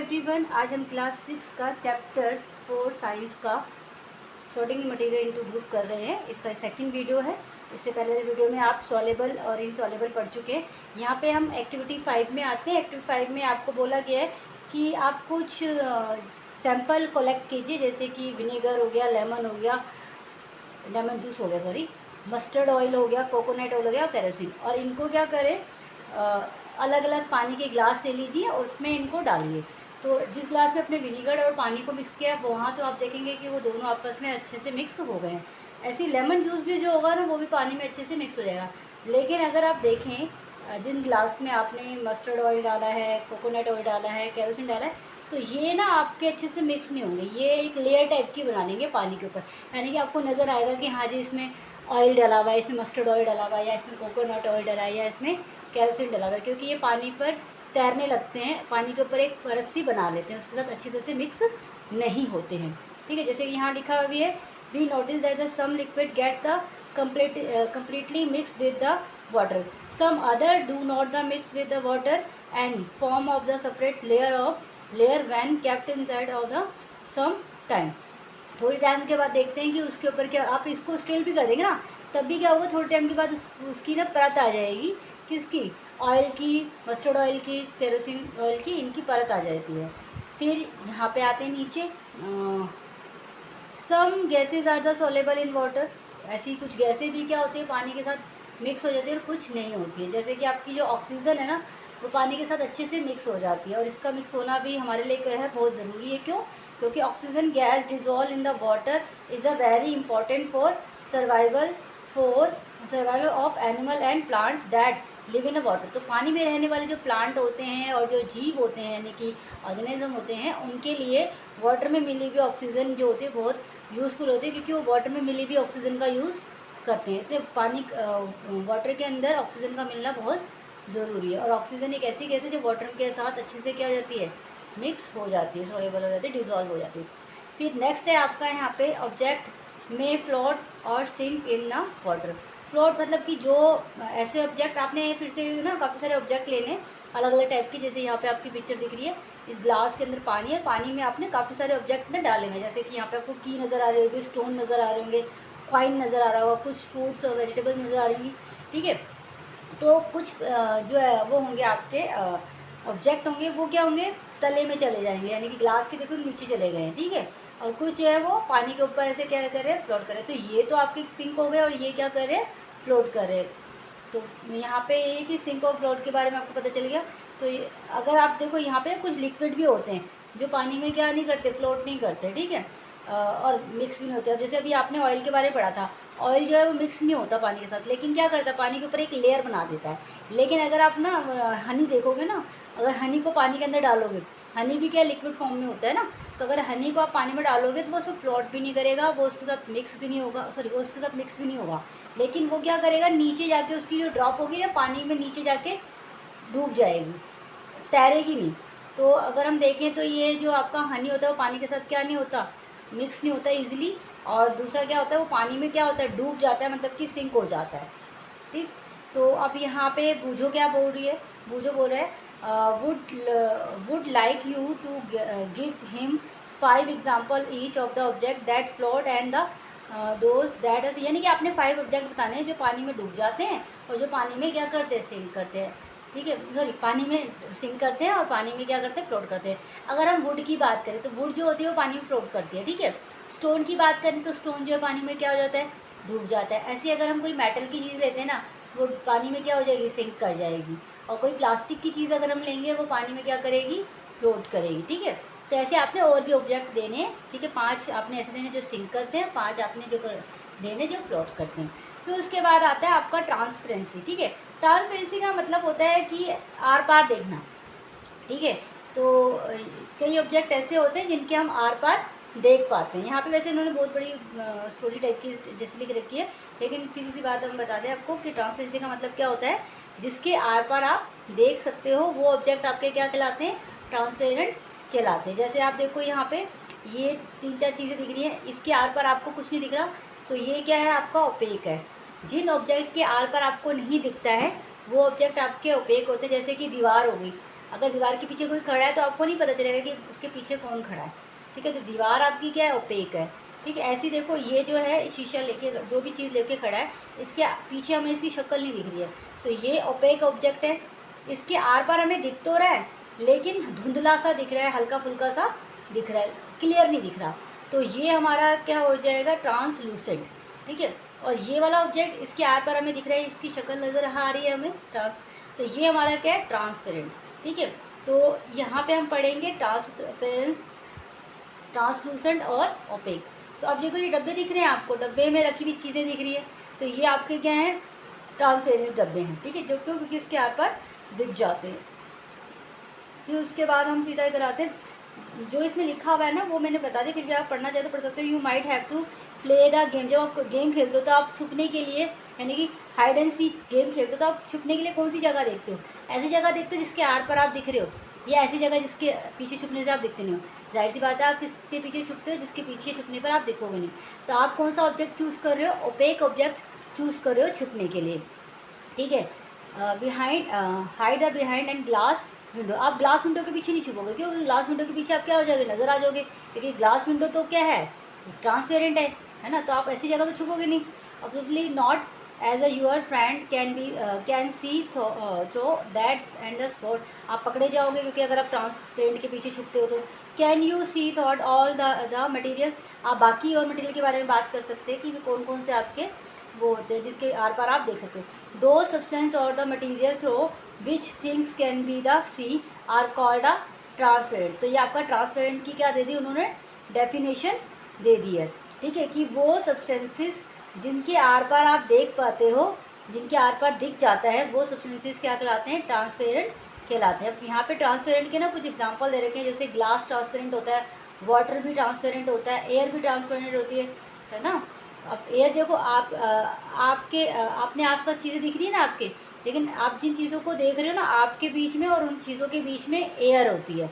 Everyone, आज हम class 6 का चैप्टर 4 साइंस का सॉर्टिंग मटेरियल इनटू ग्रुप कर रहे हैं। इसका सेकंड वीडियो है। इससे पहले वीडियो में आप सॉलेबल और इनसॉलेबल पढ़ चुके हैं। यहाँ पे हम एक्टिविटी 5 में आते हैं। एक्टिविटी 5 में आपको बोला गया है कि आप कुछ सैंपल कलेक्ट कीजिए, जैसे कि विनेगर हो गया, लेमन हो गया, लेमन जूस हो गया, सॉरी, मस्टर्ड ऑयल हो गया, कोकोनट ऑयल हो गया, केरोसिन। और इनको क्या करें, अलग अलग पानी के गिलास ले लीजिए और उसमें इनको डालिए। तो जिस गिलास में अपने विनीगर और पानी को मिक्स किया है वहाँ तो आप देखेंगे कि वो दोनों आपस में अच्छे से मिक्स हो गए हैं। ऐसे ही लेमन जूस भी जो होगा ना, वो भी पानी में अच्छे से मिक्स हो जाएगा। लेकिन अगर आप देखें जिन गिलास में आपने मस्टर्ड ऑयल डाला है, कोकोनट ऑयल डाला है, केरोसिन डाला है, तो ये ना आपके अच्छे से मिक्स नहीं होंगे। ये एक लेयर टाइप की बना लेंगे पानी के ऊपर, यानी कि आपको नज़र आएगा कि हाँ जी, इसमें ऑयल डला हुआ है, इसमें मस्टर्ड ऑयल डला हुआ है, या इसमें कोकोनट ऑयल डला है, या इसमें केरोसिन डला हुआ है, क्योंकि ये पानी पर तैरने लगते हैं, पानी के ऊपर एक परत सी बना लेते हैं, उसके साथ अच्छी तरह से मिक्स नहीं होते हैं। ठीक है, जैसे यहाँ लिखा हुआ भी है, we notice that the some liquid get the completely mixed with the water, some other do not the mix with the water and form of the separate layer when kept inside of the some time। थोड़ी time के बाद देखते हैं कि उसके ऊपर क्या, आप इसको स्टिल भी कर देंगे ना, तब भी क्या होगा, थोड़ी टाइम के बाद उसकी ना परत आ जाएगी। किसकी? ऑयल की, मस्टर्ड ऑयल की, केरोसिन ऑयल की, इनकी परत आ जाती है। फिर यहाँ पे आते हैं नीचे, some gases are the soluble in water. ऐसी कुछ गैसें भी क्या होती है, पानी के साथ मिक्स हो जाती है और कुछ नहीं होती है। जैसे कि आपकी जो ऑक्सीजन है ना, वो पानी के साथ अच्छे से मिक्स हो जाती है, और इसका मिक्स होना भी हमारे लिए क्या है, बहुत ज़रूरी है। क्यों? क्योंकि oxygen gas dissolve in the water is a very important for survival of animal and plants that live in a water. तो पानी में रहने वाले जो प्लांट होते हैं और जो जीव होते हैं, यानी कि ऑर्गेनिज्म होते हैं, उनके लिए वाटर में मिली हुई ऑक्सीजन जो होती है बहुत यूज़फुल होती है, क्योंकि वो वाटर में मिली हुई ऑक्सीजन का यूज़ करते हैं। इसलिए वाटर के अंदर ऑक्सीजन का मिलना बहुत ज़रूरी है। और ऑक्सीजन एक ऐसी गैस है जो वाटर के साथ अच्छे से क्या हो जाती है, मिक्स हो जाती है, सॉल्युबल हो जाती है, डिजॉल्व हो जाती है। फिर नेक्स्ट है आपका यहाँ पे, ऑब्जेक्ट में फ्लोट और sink in the water. Float मतलब कि जो ऐसे ऑब्जेक्ट, आपने फिर से ना काफ़ी सारे ऑब्जेक्ट लेने अलग अलग टाइप के, जैसे यहाँ पे आपकी पिक्चर दिख रही है, इस ग्लास के अंदर पानी है, पानी में आपने काफ़ी सारे ऑब्जेक्ट ना डाले हुए, जैसे कि यहाँ पे आपको की नज़र आ रही होगी, स्टोन नज़र आ रहे होंगे, कॉइन नज़र आ रहा होगा, कुछ फ्रूट्स और वेजिटेबल्स नज़र आ रही हैं। ठीक है, तो कुछ जो है वो होंगे आपके ऑब्जेक्ट होंगे, वो क्या होंगे, तले में चले जाएंगे, यानी कि ग्लास के देखो नीचे चले गए हैं। ठीक है, और कुछ जो है वो पानी के ऊपर ऐसे क्या कर रहे हैं, फ्लोट कर रहे हैं। तो ये तो आपके सिंक हो गए, और ये क्या कर रहे हैं, फ्लोट कर रहे हैं। तो यहाँ पे ये कि सिंक और फ्लोट के बारे में आपको पता चल गया। तो अगर आप देखो, यहाँ पे कुछ लिक्विड भी होते हैं जो पानी में क्या नहीं करते, फ्लोट नहीं करते। ठीक है, और मिक्स भी नहीं होते। अब जैसे अभी आपने ऑयल के बारे में पढ़ा था, ऑयल जो है वो मिक्स नहीं होता पानी के साथ, लेकिन क्या करता है, पानी के ऊपर एक लेयर बना देता है। लेकिन अगर आप ना हनी देखोगे ना, अगर हनी को पानी के अंदर डालोगे, हनी भी क्या लिक्विड फॉर्म में होता है ना, तो अगर हनी को आप पानी में डालोगे तो वो उसको फ्लोट भी नहीं करेगा, वो उसके साथ मिक्स भी नहीं होगा, सॉरी, वो उसके साथ मिक्स भी नहीं होगा, लेकिन वो क्या करेगा, नीचे जाके उसकी जो ड्रॉप होगी ना, पानी में नीचे जाके डूब जाएगी, तैरेगी नहीं। तो अगर हम देखें तो ये जो आपका हनी होता है वो पानी के साथ क्या नहीं होता, मिक्स नहीं होता ईजिली। और दूसरा क्या होता है, वो पानी में क्या होता है, डूब जाता है, मतलब कि सिंक हो जाता है। ठीक, तो अब यहाँ पे बूझो क्या बोल रही है, बूझो बोल रहा है, would like you to give him 5 example each of the object that float and the those that is, यानी कि आपने 5 ऑब्जेक्ट बताने हैं जो पानी में डूब जाते हैं और जो पानी में क्या करते हैं, सिंक करते हैं। ठीक है, सॉरी, पानी में सिंक करते हैं और पानी में क्या करते हैं, फ्लोट करते हैं। अगर हम वुड की बात करें तो वुड जो होती है वो पानी में फ्लोट करती है। ठीक है, स्टोन की बात करें तो स्टोन जो है पानी में क्या हो जाता है, डूब जाता है। ऐसे अगर हम कोई मेटल की चीज़ लेते हैं ना, वो पानी में क्या हो जाएगी, सिंक कर जाएगी। और कोई प्लास्टिक की चीज़ अगर हम लेंगे, वो पानी में क्या करेगी, फ्लोट करेगी। ठीक है, तो ऐसे आपने और भी ऑब्जेक्ट देने हैं। ठीक है, 5 आपने ऐसे देने जो सिंक करते हैं, 5 आपने जो देने जो फ्लोट करते हैं। फिर उसके बाद आता है आपका ट्रांसपेरेंसी। ठीक है, ट्रांसपेरेंसी का मतलब होता है कि आर पार देखना। ठीक है, तो कई ऑब्जेक्ट ऐसे होते हैं जिनके हम आर पार देख पाते हैं। यहाँ पे वैसे इन्होंने बहुत बड़ी स्टोरी टाइप की जैसे लिख रखी है, लेकिन सीधी सी बात हम बता दें आपको कि ट्रांसपेरेंसी का मतलब क्या होता है, जिसके आर पार आप देख सकते हो, वो ऑब्जेक्ट आपके क्या कहलाते हैं, ट्रांसपेरेंट कहलाते हैं। जैसे आप देखो यहाँ पे ये 3-4 चीज़ें दिख रही हैं, इसके आर पार आपको कुछ नहीं दिख रहा, तो ये क्या है, आपका ओपेक है। जिन ऑब्जेक्ट के आर पार आपको नहीं दिखता है वो ऑब्जेक्ट आपके ओपेक होते हैं, जैसे कि दीवार हो गई। अगर दीवार के पीछे कोई खड़ा है तो आपको नहीं पता चलेगा कि उसके पीछे कौन खड़ा है, ठीक है। तो दीवार आपकी क्या है, ओपेक है, ठीक है। ऐसी देखो ये जो है शीशा लेके, जो भी चीज़ लेके खड़ा है, इसके पीछे हमें इसकी शक्ल नहीं दिख रही है, तो ये ओपेक ऑब्जेक्ट है। इसके आर पार हमें दिख तो रहा है लेकिन धुंधला सा दिख रहा है, हल्का फुल्का सा दिख रहा है, क्लियर नहीं दिख रहा, तो ये हमारा क्या हो जाएगा, ट्रांसलूसेंट, ठीक है। और ये वाला ऑब्जेक्ट इसके आर पार हमें दिख रहा है, इसकी शक्ल नज़र आ रही है हमें तो ये हमारा क्या है, ट्रांसपेरेंट, ठीक है। तो यहाँ पे हम पढ़ेंगे ट्रांसपेरेंस, ट्रांसलूसेंट और ओपेक। तो अब देखो ये डब्बे दिख रहे हैं आपको, डब्बे में रखी हुई चीज़ें दिख रही है, तो ये आपके क्या हैं, ट्रांसपेरेंट डब्बे हैं, ठीक है, जो क्यों, क्योंकि इसके आर पार दिख जाते हैं। फिर उसके बाद हम सीधा इधर आते हैं, जो इसमें लिखा हुआ है ना वो मैंने बता दिया, फिर भी आप पढ़ना चाहे तो पढ़ सकते हो। You might have to play the game, जब आप गेम खेलते हो तो आप छुपने के लिए, यानी कि हाइड एंड सीक गेम खेलते हो तो आप छुपने के लिए कौन सी जगह देखते हो, ऐसी जगह देखते हो जिसके आर पर आप दिख रहे हो, या ऐसी जगह जिसके पीछे छुपने से आप दिखते नहीं हो। जाहिर सी बात है आप किसके पीछे छुपते हो, जिसके पीछे छुपने पर आप दिखोगे नहीं। तो आप कौन सा ऑब्जेक्ट चूज़ कर रहे हो, ओपेक ऑब्जेक्ट चूज़ कर रहे हो छुपने के लिए, ठीक है। Behind, hide the behind and glass window, आप ग्लास विंडो के पीछे नहीं छुपोगे, क्योंकि ग्लास विंडो के पीछे आप क्या हो जाओगे, नज़र आ जाओगे, क्योंकि ग्लास विंडो तो क्या है, ट्रांसपेरेंट है ना, तो आप ऐसी जगह तो छुपोगे नहीं। Obviously not as a your friend can be can see through that and the spot, आप पकड़े जाओगे क्योंकि अगर आप ट्रांसपेरेंट के पीछे छुपते हो तो। Can you see thought all the material, आप बाकी और मटीरियल के बारे में बात कर सकते हैं कि कौन कौन से आपके वो होते हैं जिसके आर पार आप देख सकते हो। दो सब्सटेंस और the material through which things can be the see are called a transparent, तो ये आपका ट्रांसपेरेंट की क्या दे दी उन्होंने, डेफिनेशन दे दी है, ठीक है, कि वो सब्सटेंसेस जिनके आर पार आप देख पाते हो, जिनके आर पार दिख जाता है, वो सब्सटेंसेस क्या कहलाते हैं, ट्रांसपेरेंट कहलाते हैं। अब यहाँ पे ट्रांसपेरेंट के ना कुछ एग्जांपल दे रखे हैं, जैसे ग्लास ट्रांसपेरेंट होता है, वाटर भी ट्रांसपेरेंट होता है, एयर भी ट्रांसपेरेंट होती है ना। अब एयर देखो आप आपने आसपास चीज़ें दिख रही है ना आपके, लेकिन आप जिन चीज़ों को देख रहे हो ना, आपके बीच में और उन चीज़ों के बीच में एयर होती है,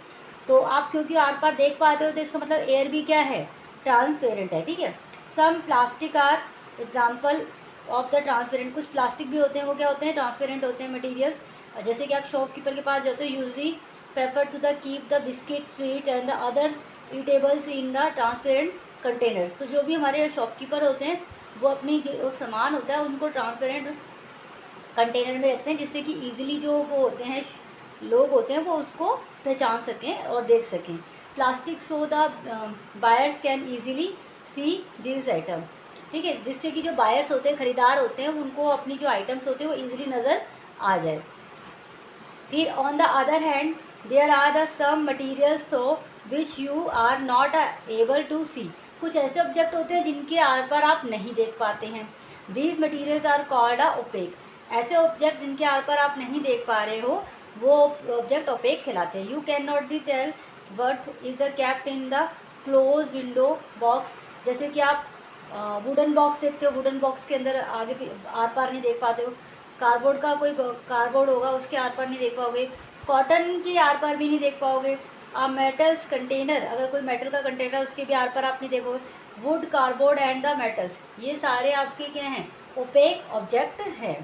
तो आप क्योंकि आर पार देख पाते हो तो इसका मतलब एयर भी क्या है, ट्रांसपेरेंट है, ठीक है। Some plastic are example of the transparent, कुछ प्लास्टिक भी होते हैं, वो क्या होते हैं, ट्रांसपेरेंट होते हैं मटीरियल्स। जैसे कि आप शॉपकीपर के पास जाते हो, usually prefer to the keep the biscuit, sweet and the other eatables in the transparent containers, तो जो भी हमारे शॉपकीपर होते हैं वो अपनी जो सामान होता है उनको ट्रांसपेरेंट कंटेनर में रखते हैं, जिससे कि ईजिली जो वो होते हैं लोग होते हैं वो उसको पहचान सकें और देख सकें। Plastic so the buyers can easily see this item, ठीक है, जिससे कि जो बायर्स होते हैं, ख़रीदार होते हैं, उनको अपनी जो आइटम्स होते हैं वो ईजिली नज़र आ जाए। फिर on the other hand there are the some materials to which you are not able to see, कुछ ऐसे ऑब्जेक्ट होते हैं जिनके आर पर आप नहीं देख पाते हैं। These materials are called a opaque, ऐसे ऑब्जेक्ट जिनके आर पर आप नहीं देख पा रहे हो वो ऑब्जेक्ट ओपेक कहलाते हैं। You can not the tell what is the kept in the close window box, जैसे कि आप वुडन बॉक्स देखते हो, वुडन बॉक्स के अंदर आगे आर पार नहीं देख पाते हो, कार्डबोर्ड का कोई कार्डबोर्ड होगा उसके आर पार नहीं देख पाओगे, कॉटन के आर पार भी नहीं देख पाओगे। मेटल्स कंटेनर, अगर कोई मेटल का कंटेनर उसके भी आर पार आप नहीं देखोगे। Wood, cardboard and the metals, ये सारे आपके क्या हैं, ओपेक ऑब्जेक्ट हैं।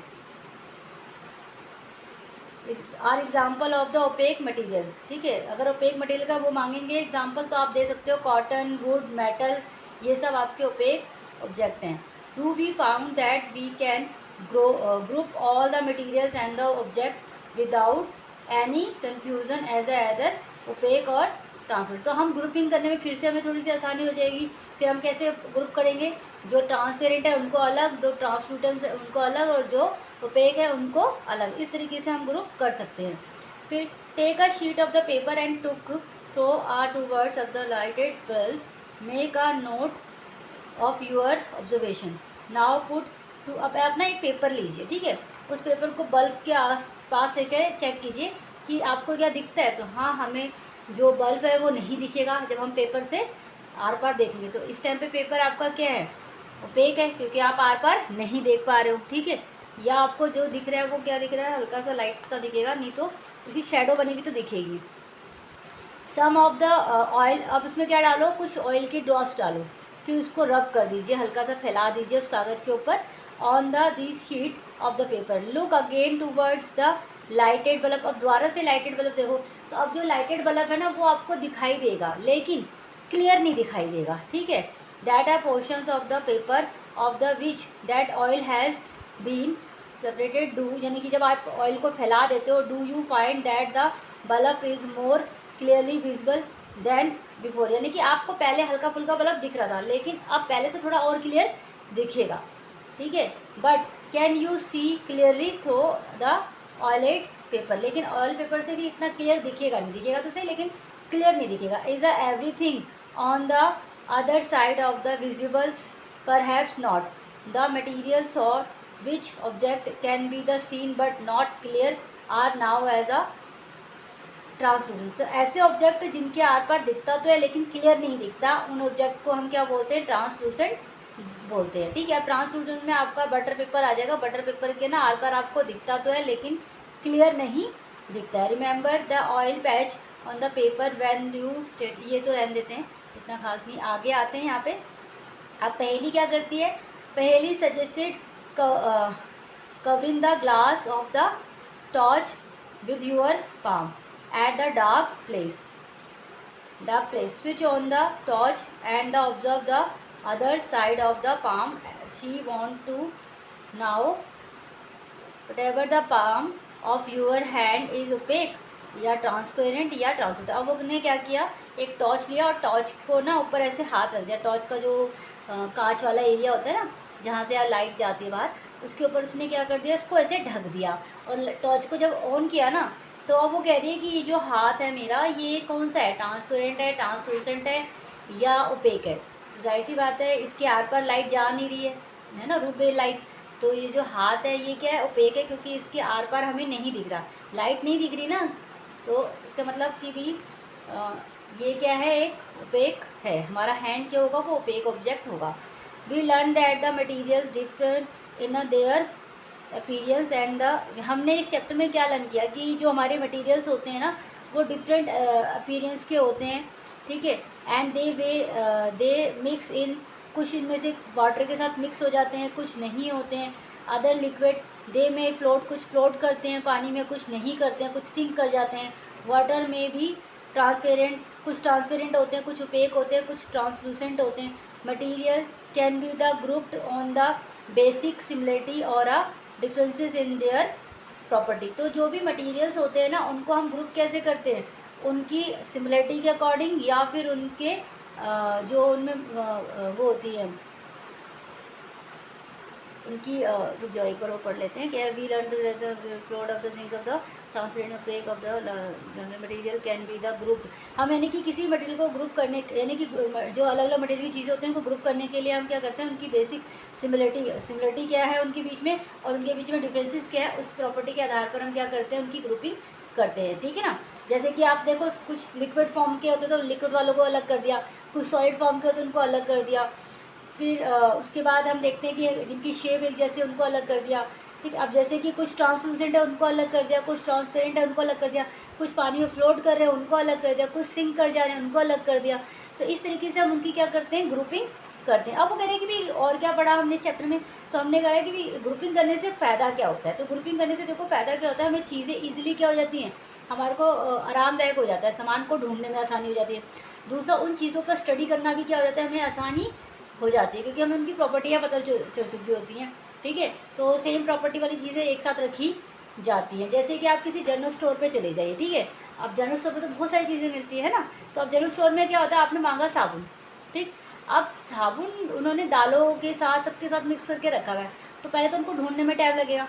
Are example of the opaque material, ठीक है, अगर ओपेक मटेरियल का वो मांगेंगे एग्जाम्पल तो आप दे सकते हो कॉटन, वुड, मेटल, ये सब आपके ओपेक ऑब्जेक्ट हैं। Do we found that we can group all the materials and the object without any confusion as other opaque और ट्रांसपेरेंट, तो हम ग्रुपिंग करने में फिर से हमें थोड़ी सी आसानी हो जाएगी। फिर हम कैसे ग्रुप करेंगे, जो ट्रांसपेरेंट है उनको अलग, जो ट्रांसलूटेंट है उनको अलग, और जो ओपेक है उनको अलग, इस तरीके से हम ग्रुप कर सकते हैं। फिर take a sheet of the paper and took throw are towards of the lighted bulb, make a note of your observation, now put to, अब अपना एक पेपर लीजिए, ठीक है, उस पेपर को बल्ब के आस पास लेके चेक कीजिए कि आपको क्या दिखता है, तो हाँ हमें जो बल्ब है वो नहीं दिखेगा जब हम पेपर से आर पार देखेंगे, तो इस टाइम पे पेपर आपका क्या है, ओपेक है, क्योंकि आप आर पार नहीं देख पा रहे हो, ठीक है। या आपको जो दिख रहा है वो क्या दिख रहा है, हल्का सा लाइट सा दिखेगा, नहीं तो उसकी शेडो बनी हुई तो दिखेगी। सम ऑफ द ऑयल, अब उसमें क्या डालो, कुछ ऑयल के ड्रॉप्स डालो, फिर उसको रब कर दीजिए, हल्का सा फैला दीजिए उस कागज़ के ऊपर, on the this sheet of the paper, look again towards the lighted bulb, अब दोबारा से लाइटेड बल्ब देखो, तो अब जो लाइटेड बल्ब है ना वो आपको दिखाई देगा लेकिन क्लियर नहीं दिखाई देगा, ठीक है। That are portions of the paper of the which that oil has been separated, do यानी कि जब आप ऑयल को फैला देते हो, do you find that the bulb is more clearly visible than before, यानी कि आपको पहले हल्का फुल्का बल्ब दिख रहा था लेकिन अब पहले से थोड़ा और क्लियर दिखेगा, ठीक है। But can you see clearly through the oiled paper, लेकिन ऑयल पेपर से भी इतना क्लियर दिखेगा नहीं, दिखेगा तो सही लेकिन क्लियर नहीं दिखेगा। Is the everything on the other side of the visibles, perhaps not, the materials और which object can be the seen but not clear are now as a translucent. तो ऐसे ऑब्जेक्ट जिनके आर पार दिखता तो है लेकिन क्लियर नहीं दिखता, उन ऑब्जेक्ट को हम क्या बोलते हैं, ट्रांसलूसेंट बोलते हैं, ठीक है। ट्रांसलूसेंट में आपका बटर पेपर आ जाएगा, बटर पेपर के ना आर पार आपको दिखता तो है लेकिन क्लियर नहीं दिखता है। Remember the oil patch on the paper when you state, ये तो रहने देते हैं, इतना खास नहीं। आगे आते हैं यहाँ पे। अब पहेली क्या करती है, पहेली suggested covering the glass of the torch with your palm at the dark place, switch on the torch and observe the other side of the palm. She want to now whatever the palm of your hand is opaque या transparent या transparent. अब उसने क्या किया, एक torch लिया और torch को ना ऊपर ऐसे हाथ रख दिया, टॉर्च का जो कांच वाला एरिया होता है ना जहाँ से लाइट जाती है बाहर, उसके ऊपर उसने क्या कर दिया, उसको ऐसे ढक दिया। और टॉर्च को जब ऑन किया ना तो अब वो कह रही है कि ये जो हाथ है मेरा ये कौन सा है, ट्रांसपेरेंट है, ट्रांसलूसेंट है या ओपेक है। तो जाहिर सी बात है इसके आर पर लाइट जा नहीं रही है ना, रुक गई लाइट। तो ये जो हाथ है ये क्या है, ओपेक है, क्योंकि इसके आर पार हमें नहीं दिख रहा, लाइट नहीं दिख रही ना, तो इसका मतलब कि भी ये क्या है, एक ओपेक है। हमारा हैंड क्या होगा, वो ओपेक ऑब्जेक्ट होगा। We learn that the materials different in their appearance and the, हमने इस चैप्टर में क्या लर्न किया कि जो हमारे मटेरियल्स होते हैं ना वो डिफरेंट अपीरियंस के होते हैं, ठीक है। एंड दे मिक्स इन, कुछ इनमें से वाटर के साथ मिक्स हो जाते हैं, कुछ नहीं होते हैं। अदर लिक्विड दे में फ्लोट, कुछ फ्लोट करते हैं पानी में, कुछ नहीं करते हैं, कुछ सिंक कर जाते हैं। वाटर में भी ट्रांसपेरेंट, कुछ ट्रांसपेरेंट होते हैं, कुछ ओपेक होते हैं, कुछ ट्रांसलूसेंट होते हैं। Material can be the grouped on the basic similarity और अ डिफरेंसेस इन देयर प्रॉपर्टी। तो जो भी मटेरियल्स होते हैं ना उनको हम ग्रुप कैसे करते हैं, उनकी सिमिलरिटी के अकॉर्डिंग या फिर उनके जो उनमें वो होती है उनकी, रुक जाओ एक बार वो पढ़ लेते हैं कि we learn to flowed of the sink of the transparent opaque of the material can be the group. हम यानी कि किसी मटेरियल को ग्रुप करने, यानी कि जो अलग अलग मटेरियल की चीज़ें होती हैं उनको ग्रुप करने के लिए हम क्या करते हैं, उनकी बेसिक सिमिलरिटी क्या है उनके बीच में और उनके बीच में डिफरेंसेस क्या है, उस प्रॉपर्टी के आधार पर हम क्या करते हैं, उनकी ग्रुपिंग करते हैं, ठीक है ना। जैसे कि आप देखो कुछ लिक्विड फॉर्म के होते तो लिक्विड वालों को अलग कर दिया, कुछ सॉलिड फॉर्म के होते उनको अलग कर दिया। फिर उसके बाद हम देखते हैं कि जिनकी शेप एक जैसे उनको अलग कर दिया, ठीक है। अब जैसे कि कुछ ट्रांसलूसेंट है उनको अलग कर दिया, कुछ ट्रांसपेरेंट है उनको अलग कर दिया, कुछ पानी में फ्लोट कर रहे हैं उनको अलग कर दिया, कुछ सिंक कर जा रहे हैं उनको अलग कर दिया। तो इस तरीके से हम उनकी क्या करते हैं, ग्रुपिंग करते हैं। अब वो कह रहे हैं कि भी और क्या पढ़ा हमने इस चैप्टर में, तो हमने कहा है कि भी ग्रुपिंग करने से फ़ायदा क्या होता है। तो ग्रुपिंग करने से देखो फ़ायदा क्या होता है, हमें चीज़ें ईजिली क्या हो जाती हैं, हमारे को आरामदायक हो जाता है, सामान को ढूंढने में आसानी हो जाती है। दूसरा उन चीज़ों पर स्टडी करना भी क्या हो जाता है, हमें आसानी हो जाती है, क्योंकि हमें उनकी प्रॉपर्टियाँ पता चल चुकी होती हैं, ठीक है। तो सेम प्रॉपर्टी वाली चीज़ें एक साथ रखी जाती हैं। जैसे कि आप किसी जनरल स्टोर पे चले जाइए, ठीक है। अब जनरल स्टोर पे तो बहुत सारी चीज़ें मिलती है ना, तो अब जनरल स्टोर में क्या होता है, आपने मांगा साबुन, ठीक। अब साबुन उन्होंने दालों के साथ सबके साथ मिक्स करके रखा हुआ है, तो पहले तो उनको ढूंढने में टाइम लगेगा,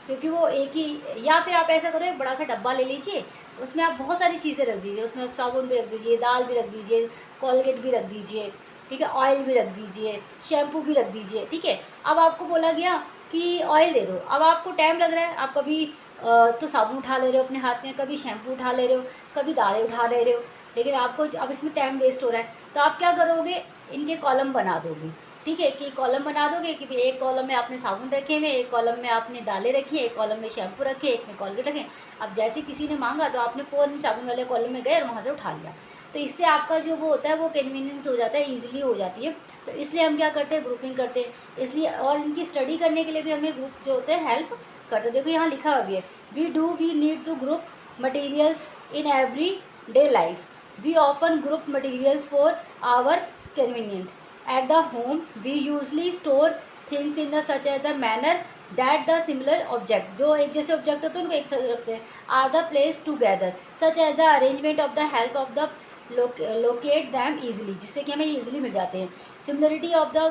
क्योंकि वो एक ही, या फिर आप ऐसा करो एक बड़ा सा डब्बा ले लीजिए, उसमें आप बहुत सारी चीज़ें रख दीजिए, उसमें आप साबुन भी रख दीजिए, दाल भी रख दीजिए, कोलगेट भी रख दीजिए, ठीक है, ऑयल भी रख दीजिए, शैम्पू भी रख दीजिए, ठीक है। अब आपको बोला गया कि ऑयल दे दो, अब आपको टाइम लग रहा है, आप कभी तो साबुन उठा ले रहे हो अपने हाथ में, कभी शैम्पू उठा ले रहे हो, कभी दालें उठा ले रहे हो, लेकिन आपको अब इसमें टाइम वेस्ट हो रहा है। तो आप क्या करोगे, इनके कॉलम बना दोगे, ठीक है, कि कॉलम बना दोगे कि भाई एक कॉलम में आपने साबुन रखे हुए, एक कॉलम में आपने दालें रखी, एक कॉलम में शैम्पू रखे, एक में कोलगेट रखे। अब जैसे किसी ने मांगा तो आपने फ़ौरन साबुन वाले कॉलम में गए और वहाँ से उठा लिया। तो इससे आपका जो वो होता है वो कन्वीनियंस हो जाता है, ईजिली हो जाती है। तो इसलिए हम क्या करते हैं, ग्रुपिंग करते हैं। इसलिए और इनकी स्टडी करने के लिए भी हमें ग्रुप जो होते हैं हेल्प करते हैं। देखो यहाँ लिखा हुआ भी है, we need to group materials in everyday life. We often group materials for our convenience. At the home, we usually store things in the such as a manner that the similar object, जो एक जैसे object होते हैं उनको एक साथ रखते हैं, are the placed together, such as the arrangement of the help of the locate them easily, जिससे कि हमें easily मिल जाते हैं. Similarity of the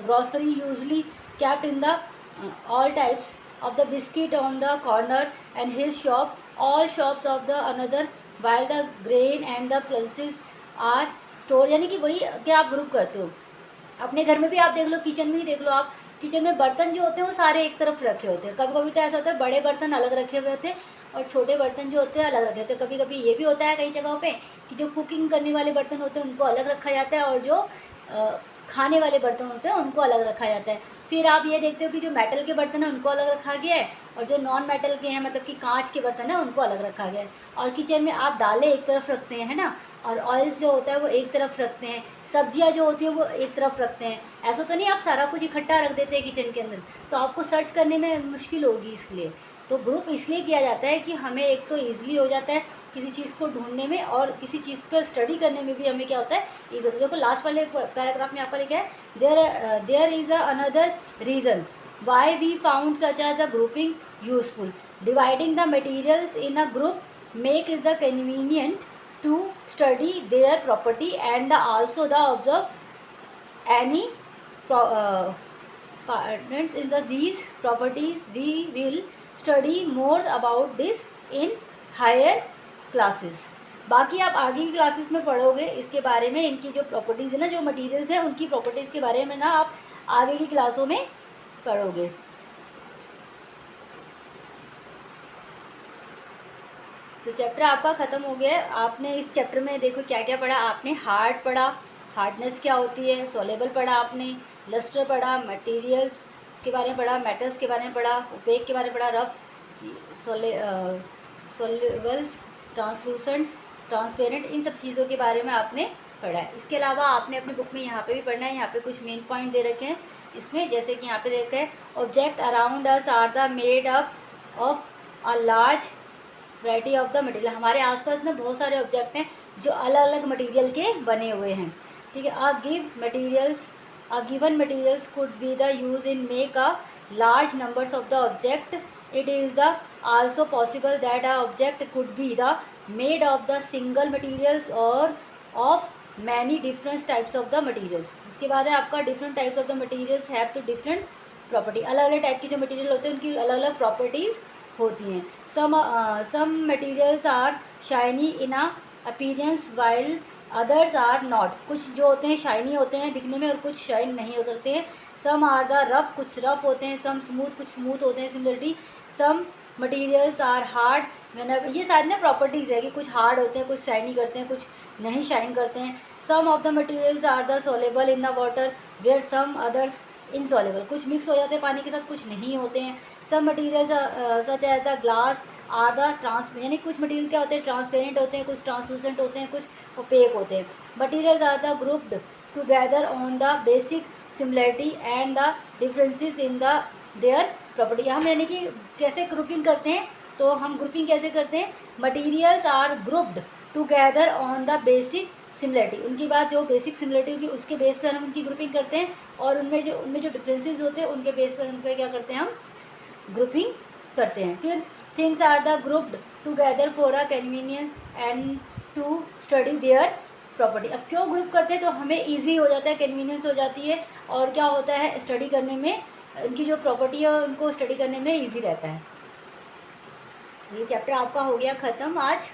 grocery usually kept in the all types of the biscuit on the corner and his shop, all shops of the another, while the grain and the pulses are stored. यानी कि वही क्या आप group करते हो अपने घर में भी. आप देख लो, किचन में ही देख लो, आप किचन में बर्तन जो होते हैं वो सारे एक तरफ रखे होते हैं. कभी कभी तो ऐसा होता है बड़े बर्तन अलग रखे हुए होते हैं और छोटे बर्तन जो होते हैं अलग रखे होते हैं. कभी कभी ये भी होता है कई जगहों पे कि जो कुकिंग करने वाले बर्तन होते हैं उनको अलग रखा जाता है और जो खाने वाले बर्तन होते हैं उनको अलग रखा जाता है. फिर आप ये देखते हो कि जो मेटल के बर्तन हैं उनको अलग रखा गया है और जो नॉन मेटल के हैं मतलब कि कांच के बर्तन हैं उनको अलग रखा गया है. और किचन में आप दालें एक तरफ रखते हैं, है ना, और ऑयल्स जो होता है वो एक तरफ रखते हैं, सब्जियां जो होती हैं वो एक तरफ रखते हैं. ऐसा तो नहीं आप सारा कुछ इकट्ठा रख देते हैं किचन के अंदर, तो आपको सर्च करने में मुश्किल होगी. इसलिए तो ग्रुप इसलिए किया जाता है कि हमें एक तो ईजिली हो जाता है किसी चीज़ को ढूंढने में और किसी चीज़ पर स्टडी करने में भी हमें क्या होता है ईजी होता है. देखो लास्ट वाले पैराग्राफ में आपका लिखा है there is another reason why we found such as a grouping useful. Dividing the materials in a group make is the convenient to study their property and also the observe any patterns in these properties. We will study more about this in higher classes. बाकी आप आगे की classes में पढ़ोगे इसके बारे में, इनकी जो प्रॉपर्टीज़ है ना, जो मटेरियल्स हैं उनकी प्रॉपर्टीज़ के बारे में ना आप आगे की क्लासों में पढ़ोगे. तो चैप्टर आपका ख़त्म हो गया है. आपने इस चैप्टर में देखो क्या क्या पढ़ा. आपने हार्ड पढ़ा, हार्डनेस क्या होती है, सोलेबल पढ़ा, आपने लस्टर पढ़ा, मटेरियल्स के बारे में पढ़ा, मेटल्स के बारे में पढ़ा, ओपेक के बारे में पढ़ा, रफ, सोलेबल्स, ट्रांसलूसेंट, ट्रांसपेरेंट, इन सब चीज़ों के बारे में आपने पढ़ा है. इसके अलावा आपने अपनी बुक में यहाँ पे भी पढ़ना है. यहाँ पे कुछ मेन पॉइंट दे रखे हैं इसमें, जैसे कि यहाँ पे देखते हैं object around us are the made up of a large variety of the material. हमारे आसपास ना बहुत सारे ऑब्जेक्ट हैं जो अलग अलग मटेरियल के बने हुए हैं. ठीक है. A given materials could be the use in make a large numbers of the object. It is the also possible that a object could be the made of the single materials और of many different types of the materials. उसके बाद है आपका different types of the materials have two different property. अलग अलग type के जो material होते हैं उनकी अलग अलग प्रॉपर्टीज़ होती हैं. some materials are shiny in a appearance while others are not. कुछ जो होते हैं शाइनी होते हैं दिखने में और कुछ शाइन नहीं करते हैं. some are the rough, कुछ रफ होते हैं. some smooth, कुछ स्मूथ होते हैं. similarly some materials are hard. मैंने ये सारी ना प्रॉपर्टीज़ है कि कुछ हार्ड होते हैं, कुछ शाइनी करते हैं, कुछ नहीं शाइन करते हैं. some of the materials are the soluble in the water where some others insoluble. कुछ मिक्स हो जाते हैं पानी के साथ, कुछ नहीं होते हैं. सब materials such as the glass are the यानी कुछ मटीरियल क्या होते हैं ट्रांसपेरेंट होते हैं, कुछ ट्रांसलूसेंट होते हैं, कुछ ओपेक होते हैं. Materials are the grouped together on the basic similarity and the differences in the their property. हम यानी कि कैसे ग्रुपिंग करते हैं, तो हम ग्रुपिंग कैसे करते हैं, materials are grouped together on the basic similarity. उनकी बात जो बेसिक सिमिलरिटी होगी उसके बेस पर हम उनकी ग्रुपिंग करते हैं और उनमें जो डिफरेंसेस होते हैं उनके बेस पर उन पर क्या करते हैं, हम ग्रुपिंग करते हैं. फिर things are the grouped together for a convenience and to study their property. अब क्यों ग्रुप करते हैं, तो हमें ईजी हो जाता है, कन्वीनियंस हो जाती है और क्या होता है स्टडी करने में, उनकी जो प्रॉपर्टी है उनको स्टडी करने में ईजी रहता है. ये चैप्टर आपका हो गया ख़त्म आज.